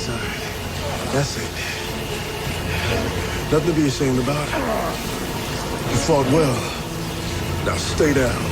side. That's it. Nothing to be ashamed about. You fought well. Now stay down.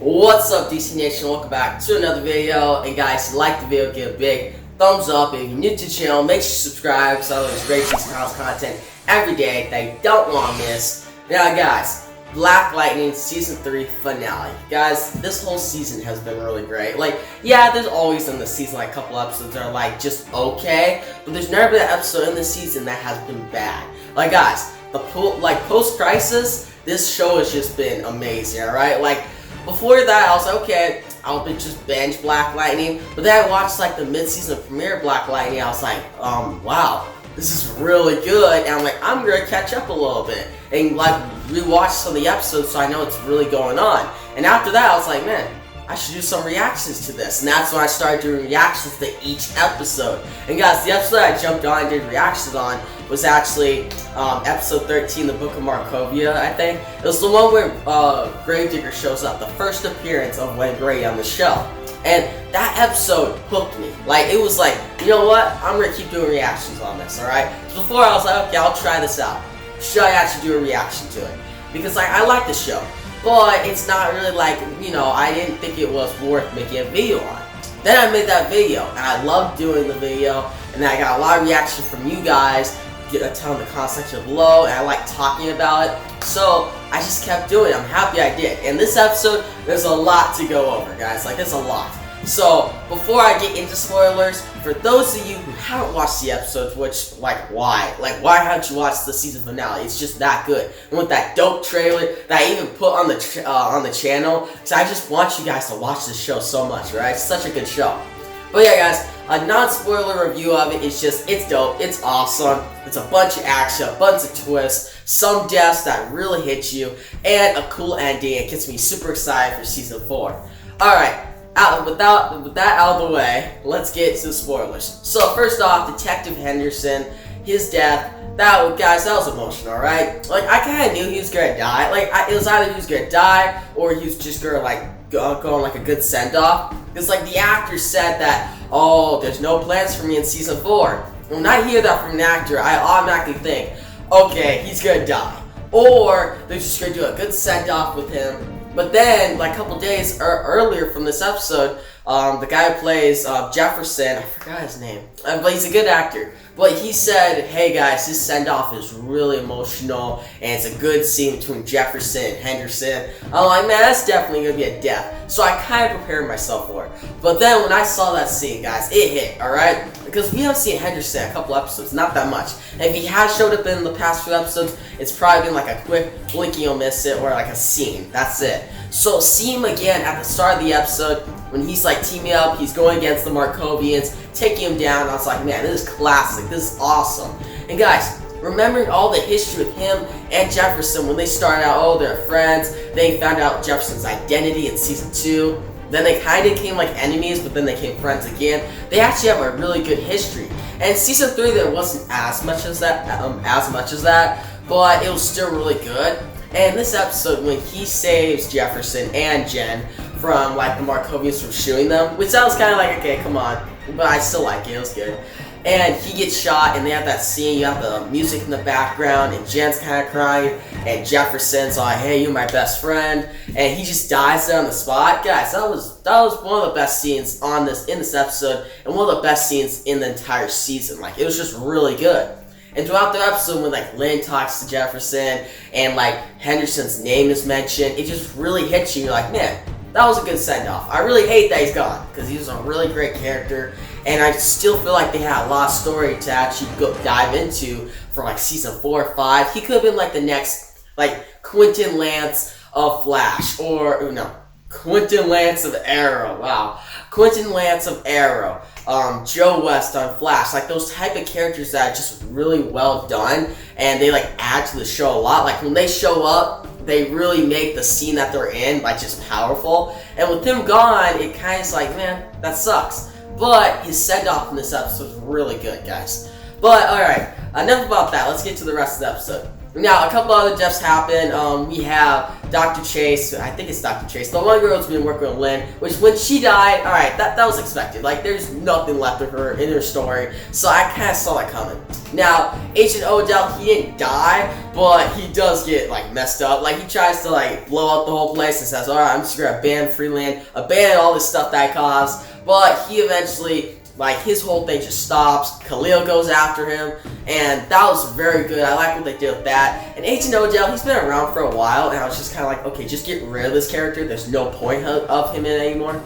What's up, DC Nation? Welcome back to another video. And guys, if you like the video, give a big thumbs up. If you're new to the channel, make sure you subscribe because I always great DC House content every day that you don't want to miss. Now guys, Black Lightning Season 3 finale. Guys, this whole season has been really great. Like, yeah, there's always in the season like a couple episodes that are like just okay, but there's never been an episode in the season that has been bad. Like guys, post-crisis, this show has just been amazing, alright? Like, before that, I was like, okay, I'll just binge Black Lightning. But then I watched like the mid-season premiere of Black Lightning. I was like, wow, this is really good. And I'm like, I'm gonna catch up a little bit and like rewatch some of the episodes so I know what's really going on. And after that, I was like, man, I should do some reactions to this. And that's when I started doing reactions to each episode. And guys, the episode I jumped on and did reactions on was actually episode 13, the Book of Markovia, I think. It was the one where Gravedigger shows up, the first appearance of Wayne Brady on the show. And that episode hooked me. Like, it was like, you know what? I'm gonna keep doing reactions on this, alright? So before I was like, okay, I'll try this out. Should I actually do a reaction to it? Because like, I like the show, but it's not really like, you know, I didn't think it was worth making a video on. Then I made that video, and I loved doing the video, and then I got a lot of reaction from you guys, telling the comment section below, and I like talking about it, so I just kept doing it. I'm happy I did. And this episode, there's a lot to go over, guys. Like, there's a lot. So, before I get into spoilers, for those of you who haven't watched the episodes, which, like, why? Like, why haven't you watched the season finale? It's just that good. And with that dope trailer that I even put on the channel, so I just want you guys to watch this show so much, right? It's such a good show. But yeah, guys, a non-spoiler review of it is just, it's dope, it's awesome, it's a bunch of action, a bunch of twists, some deaths that really hit you, and a cool ending. It gets me super excited for Season 4. Alright, with that out of the way, let's get to the spoilers. So first off, Detective Henderson, his death, guys, that was emotional, right? Like, I kind of knew he was gonna die. Like, it was either he was gonna die, or he was just gonna, like, go on, like, a good send-off. Because, like, the actor said that, oh, there's no plans for me in Season 4. When I hear that from an actor, I automatically think, okay, he's gonna die. Or, they're just gonna do a good send-off with him. But then, like, a couple days earlier from this episode, the guy who plays Jefferson, I forgot his name, but he's a good actor. But he said, hey guys, this send-off is really emotional, and it's a good scene between Jefferson and Henderson. I'm like, man, that's definitely going to be a death. So I kind of prepared myself for it. But then when I saw that scene, guys, it hit, alright? Because we haven't seen Henderson a couple episodes, not that much. And if he has showed up in the past few episodes, it's probably been like a quick blink you'll miss it, or like a scene. That's it. So see him again at the start of the episode, when he's like teaming up, he's going against the Markovians, taking him down. I was like, man, this is classic, this is awesome. And guys, remembering all the history with him and Jefferson when they started out, oh, they're friends, they found out Jefferson's identity in Season 2, then they kind of became like enemies, but then they became friends again. They actually have a really good history. And in Season 3, there wasn't as much as that, but it was still really good. And this episode, when he saves Jefferson and Jen from like the Markovians from shooting them, which sounds kind of like, okay, come on, but I still like it, it was good. And he gets shot, and they have that scene, you have the music in the background, and Jen's kind of crying, and Jefferson's like, hey, you're my best friend, and he just dies there on the spot. Guys, that was one of the best scenes in this episode, and one of the best scenes in the entire season. Like, it was just really good. And throughout the episode, when like Lynn talks to Jefferson, and like Henderson's name is mentioned, it just really hits you. You're like, man, that was a good send-off. I really hate that he's gone, because he was a really great character, and I still feel like they had a lot of story to actually dive into for like Season 4 or 5. He could have been like the next, like, Quentin Lance of Flash, or, no, Quentin Lance of Arrow, wow. Quentin Lance of Arrow, Joe West on Flash, like those type of characters that are just really well done, and they like add to the show a lot. Like when they show up, they really make the scene that they're in like just powerful. And with him gone, it kind of is like, man, that sucks. But his send-off in this episode is really good, guys. But alright, enough about that. Let's get to the rest of the episode. Now, a couple other deaths happen. We have Dr. Chase. I think it's Dr. Chase. The one girl who's been working with Lynn, which when she died, alright, that was expected. Like, there's nothing left of her in her story. So I kind of saw that coming. Now, Agent Odell, he didn't die, but he does get, like, messed up. Like, he tries to, like, blow up the whole place and says, alright, I'm just gonna abandon Freeland, abandon all this stuff that I caused. But he eventually, like, his whole thing just stops. Khalil goes after him, and that was very good. I like what they did with that. And Agent Odell, he's been around for a while, and I was just kind of like, okay, just get rid of this character. There's no point of him in it anymore.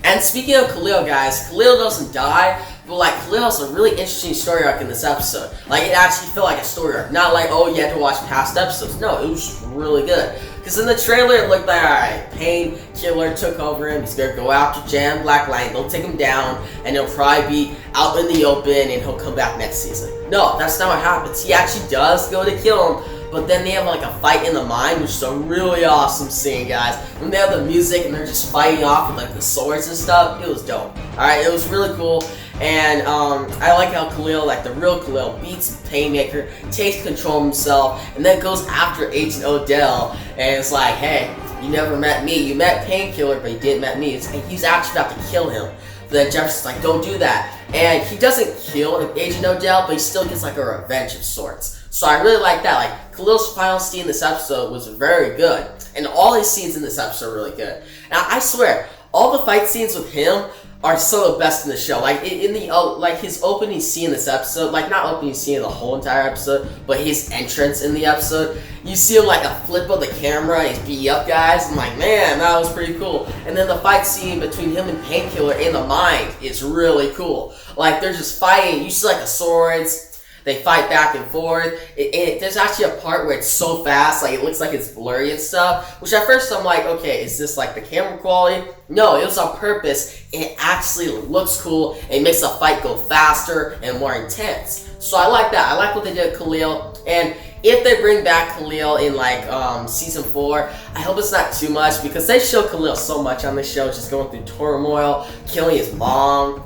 And speaking of Khalil, guys, Khalil doesn't die, but like Khalil has a really interesting story arc in this episode. Like, it actually felt like a story arc, not like, oh, you had to watch past episodes. No, it was really good. Because in the trailer, it looked like, alright, Painkiller took over him. He's gonna go after Jan Black Light. They'll take him down, and he'll probably be out in the open, and he'll come back next season. No, that's not what happens. He actually does go to kill him. But then they have like a fight in the mine, which is a really awesome scene, guys. When they have the music and they're just fighting off with like the swords and stuff, it was dope. Alright, it was really cool. And I like how Khalil, like the real Khalil, beats Painmaker, takes control of himself, and then goes after Agent Odell. And it's like, hey, you never met me. You met Painkiller, but you didn't met me. And he's actually about to kill him. But then Jefferson's like, don't do that. And he doesn't kill Agent Odell, but he still gets like a revenge of sorts. So I really like that. Like, Khalil's final scene in this episode was very good. And all his scenes in this episode are really good. Now, I swear, all the fight scenes with him are some of the best in the show. Like, in the like his opening scene in this episode, like not opening scene of the whole entire episode, but his entrance in the episode, you see him like a flip of the camera, he's beat up guys. I'm like, man, that was pretty cool. And then the fight scene between him and Painkiller in the mine is really cool. Like, they're just fighting, you see like the swords, they fight back and forth. There's actually a part where it's so fast, like it looks like it's blurry and stuff. Which at first I'm like, okay, is this like the camera quality? No, it was on purpose. It actually looks cool. It makes the fight go faster and more intense. So I like that. I like what they did with Khalil. And if they bring back Khalil in like season 4, I hope it's not too much because they show Khalil so much on this show, just going through turmoil, killing his mom,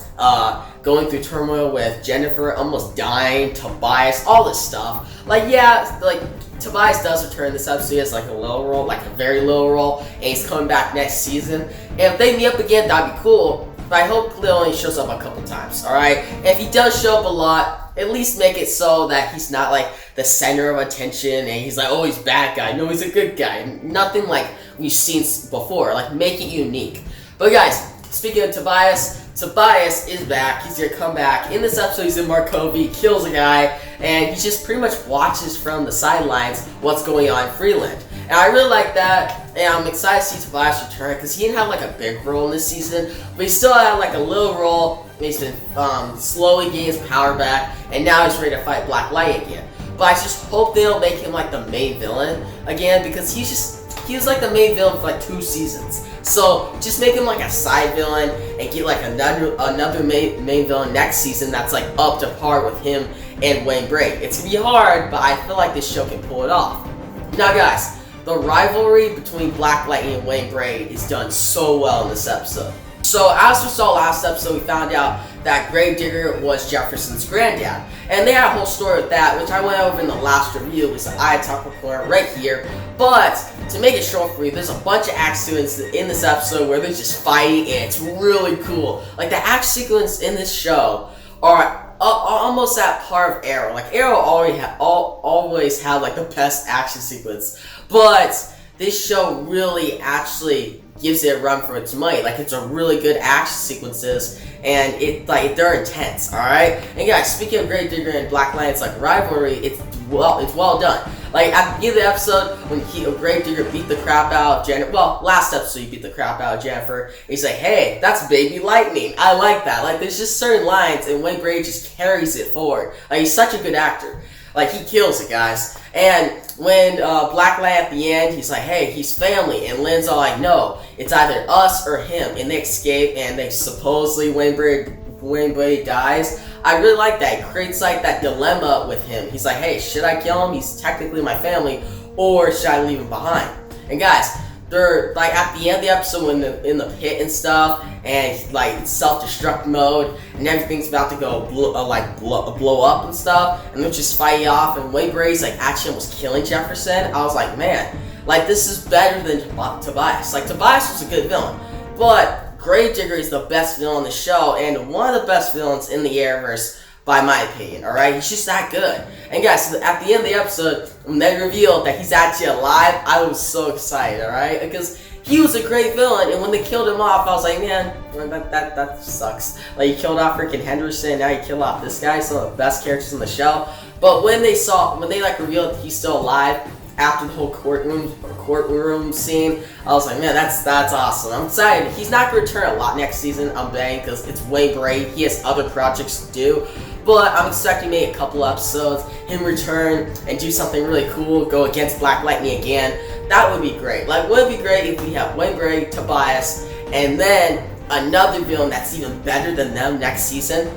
going through turmoil with Jennifer, almost dying, Tobias, all this stuff. Like, yeah, like Tobias does return this episode. He has like a low role, like a very low role, and he's coming back next season. And if they meet up again, that'd be cool. But I hope Khalil only shows up a couple times, alright? If he does show up a lot, at least make it so that he's not like the center of attention and he's like, oh, he's a bad guy. No, he's a good guy. Nothing like we've seen before. Like, make it unique. But guys, speaking of Tobias is back. He's gonna come back. In this episode, he's in Markovia, kills a guy, and he just pretty much watches from the sidelines what's going on in Freeland. And I really like that, and I'm excited to see Tobias return, because he didn't have like a big role in this season, but he still had like a little role. He's been slowly getting his power back, and now he's ready to fight Black Light again. But I just hope they don't make him like the main villain again, because he was like the main villain for like 2 seasons. So just make him like a side villain and get like another main villain next season that's like up to par with him and Wayne Braid. It's gonna be hard, but I feel like this show can pull it off. Now guys, the rivalry between Black Lightning and Wayne Braid is done so well in this episode. So as we saw last episode, we found out that Gravedigger was Jefferson's granddad. And they had a whole story with that, which I went over in the last review, which I talked about right here. But to make it short for you, there's a bunch of action sequences in this episode where they're just fighting, and it's really cool. Like, the action sequences in this show are almost at par of Arrow. Like, Arrow always had like the best action sequence, but this show really actually gives it a run for its money. Like, it's a really good action sequences, and they're intense. All right. And guys, speaking of Gravedigger and Black Lightning's like rivalry, it's well done. Like, at the beginning of the episode, when Gravedigger beat the crap out of Jennifer, well, last episode he beat the crap out of Jennifer, and he's like, hey, that's Baby Lightning. I like that. Like, there's just certain lines, and Wayne Braid just carries it forward. Like, he's such a good actor. Like, he kills it, guys. And when Black Light at the end, he's like, hey, he's family. And Lynn's all like, no, it's either us or him. And they escape, and they supposedly Wayne Braid dies. I really like that. It creates like that dilemma with him. He's like, hey, should I kill him? He's technically my family. or should I leave him behind? And guys, they're like at the end of the episode when they're in the pit and stuff, and like self-destruct mode, and everything's about to go blow up and stuff, and they're just fighting off, and Wayne Brady's like actually almost killing Jefferson. I was like, man, like this is better than Tobias. Like Tobias was a good villain, but Gravedigger is the best villain in the show, and one of the best villains in the Arrowverse, by my opinion, alright? He's just that good. And guys, at the end of the episode, when they revealed that he's actually alive, I was so excited, alright? Because he was a great villain, and when they killed him off, I was like, man, that sucks. Like, you killed off freaking Henderson, now you killed off this guy, some of the best characters in the show. But when they like revealed he's still alive, after the whole courtroom scene, I was like, man, that's awesome. I'm excited. He's not going to return a lot next season, I'm betting, because it's Wayne Brady. He has other projects to do. But I'm expecting maybe a couple episodes, him return and do something really cool, go against Black Lightning again. That would be great. Like, would it be great if we have Wayne Brady, Tobias, and then another villain that's even better than them next season?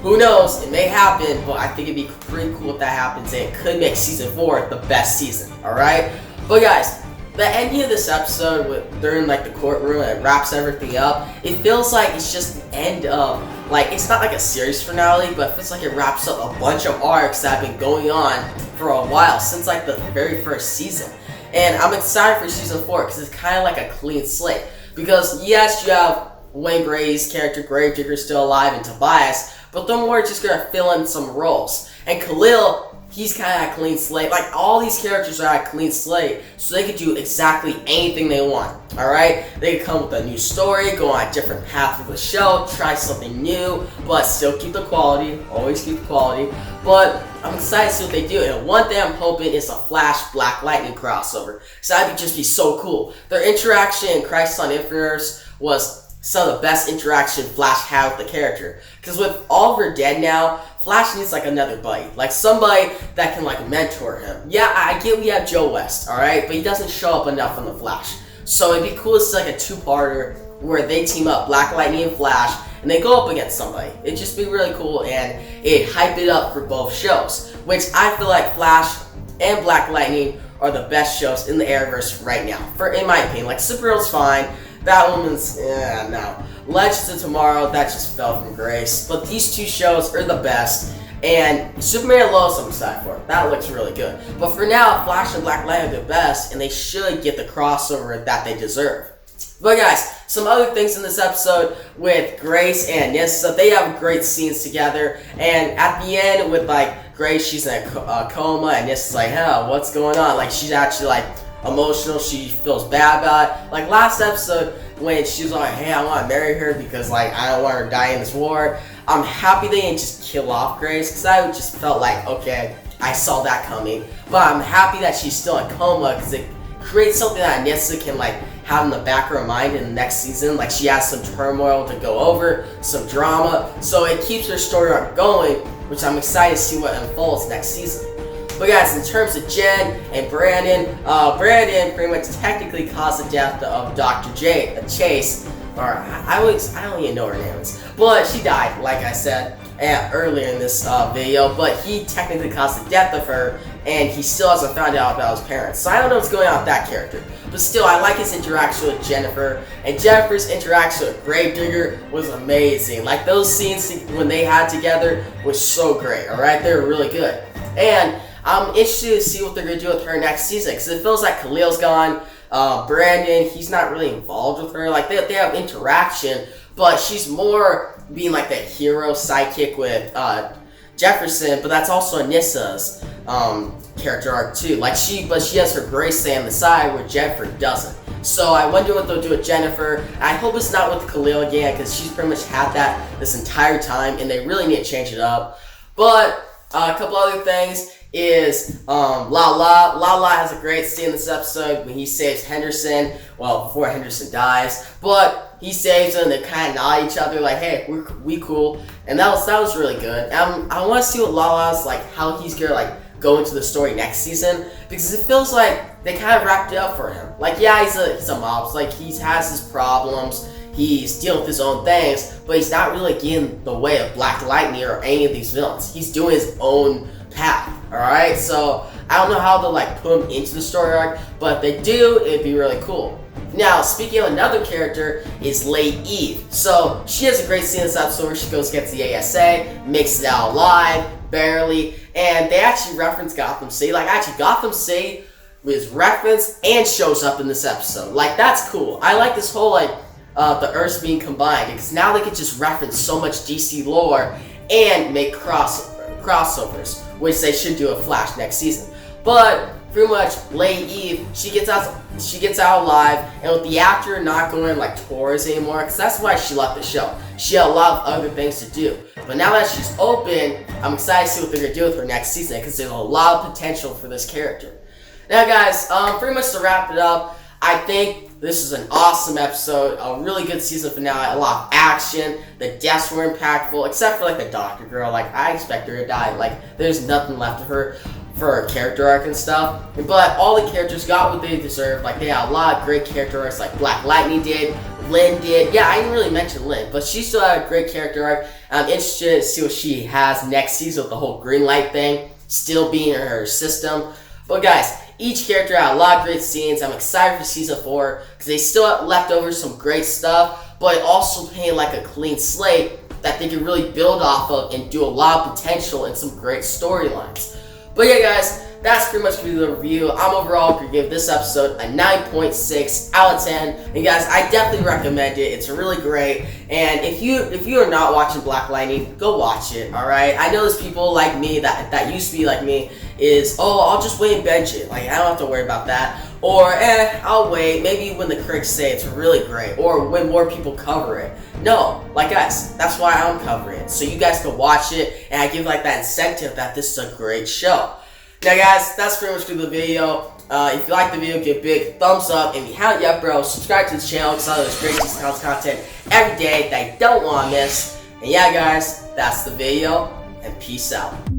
Who knows? It may happen, but I think it'd be pretty cool if that happens, and it could make season 4 the best season, alright? But guys, the ending of this episode, they're in like the courtroom and it wraps everything up, it feels like it's just the end of, like, it's not like a series finale, but it feels like it wraps up a bunch of arcs that have been going on for a while, since like the very first season. And I'm excited for season 4, because it's kind of like a clean slate. Because yes, you have Wayne Brady's character, Gravedigger, still alive, and Tobias, but they're more just going to fill in some roles. And Khalil, he's kind of a clean slate. Like, all these characters are at a clean slate, so they could do exactly anything they want, alright? They could come with a new story, go on a different path with the show, try something new, but still keep the quality, always keep the quality. But I'm excited to see what they do, and one thing I'm hoping is a Flash Black Lightning crossover, because that would just be so cool. Their interaction in Crisis on Infinite Earths was some of the best interaction Flash had with the character. Because with Oliver dead now, Flash needs like another buddy. Like somebody that can like mentor him. Yeah, I get we have Joe West, alright? But he doesn't show up enough on the Flash. So it'd be cool to see like a two-parter where they team up, Black Lightning and Flash, and they go up against somebody. It'd just be really cool, and it'd hype it up for both shows. Which I feel like Flash and Black Lightning are the best shows in the Arrowverse right now. In my opinion. Like, Supergirl's fine. Batwoman's, no. Legends of Tomorrow, that just fell from grace. But these two shows are the best. And Superman and Lois, I'm excited for. That looks really good. But for now, Flash and Black Lightning are the best, and they should get the crossover that they deserve. But guys, some other things in this episode with Grace and Nyssa, they have great scenes together. And at the end with like Grace, she's in a coma, and Nyssa's like, huh, what's going on? Like, she's actually like emotional, she feels bad about it. Like last episode when she was like, hey, I want to marry her because like I don't want her to die in this war. I'm happy they didn't just kill off Grace, because I just felt like, okay, I saw that coming. But I'm happy that she's still in coma, because it creates something that Nyssa can like have in the back of her mind in the next season. Like, she has some turmoil to go over, some drama, so it keeps her story arc going, which I'm excited to see what unfolds next season. But guys, in terms of Jen and Brandon, Brandon pretty much technically caused the death of Dr. Chase, or I don't even know her name is, but she died, like I said earlier in this video, but he technically caused the death of her, and he still hasn't found out about his parents. So I don't know what's going on with that character. But still, I like his interaction with Jennifer, and Jennifer's interaction with Gravedigger was amazing. Like, those scenes when they had together was so great, alright? They were really good. And I'm interested to see what they're going to do with her next season, because it feels like Khalil's gone. Brandon, he's not really involved with her. Like, they have interaction, but she's more being like the hero sidekick with Jefferson, but that's also Nissa's character arc too. Like, she has her Grace thing on the side where Jennifer doesn't. So I wonder what they'll do with Jennifer. I hope it's not with Khalil again, because she's pretty much had that this entire time, and they really need to change it up. But a couple other things is Lala has a great scene in this episode when he saves Henderson, well, before Henderson dies, but he saves him and they kind of nod at each other like, hey, we cool, and that was really good. I want to see what Lala's like, how he's gonna like go into the story next season, because it feels like they kind of wrapped it up for him. Like, yeah, he's a mob, like he has his problems, he's dealing with his own things, but he's not really getting in the way of Black Lightning or any of these villains. He's doing his own path, alright? So I don't know how to like put them into the story arc, but if they do, it'd be really cool. Now, speaking of another character, is Late Eve. So she has a great scene in this episode where she goes against the ASA, makes it out alive, barely, and they actually reference Gotham City. Like, actually, Gotham City is referenced and shows up in this episode. Like, that's cool. I like this whole, like, the Earths being combined, because now they can just reference so much DC lore and make crossovers, which they should do a Flash next season. But pretty much, Late Eve, she gets out alive, and with the actor not going like tours anymore, because that's why she left the show. She had a lot of other things to do. But now that she's open, I'm excited to see what they're gonna do with her next season, because there's a lot of potential for this character. Now, guys, pretty much to wrap it up, I think this is an awesome episode, a really good season finale, a lot of action, the deaths were impactful, except for like the doctor girl. Like, I expect her to die. Like, there's nothing left of her for her character arc and stuff. But all the characters got what they deserved. Like, they had a lot of great character arcs, like Black Lightning did, Lynn did. Yeah, I didn't really mention Lynn, but she still had a great character arc. I'm interested to see what she has next season with the whole green light thing still being in her system. But guys, each character had a lot of great scenes. I'm excited for season 4 because they still left over some great stuff, but also painted like a clean slate that they can really build off of and do a lot of potential and some great storylines. But yeah, guys, that's pretty much the review. I'm overall going to give this episode a 9.6 out of 10. And guys, I definitely recommend it. It's really great. And if you are not watching Black Lightning, go watch it, alright? I know there's people like me that used to be like me, is, oh, I'll just wait and bench it. Like, I don't have to worry about that. Or, I'll wait. Maybe when the critics say it's really great. Or when more people cover it. No, like guys, that's why I'm covering it. So you guys can watch it, and I give like that incentive that this is a great show. Now guys, that's pretty much the video. If you like the video, give a big thumbs up. And if you haven't yet, bro, subscribe to the channel because I know there's great content every day that you don't want to miss. And yeah, guys, that's the video, and peace out.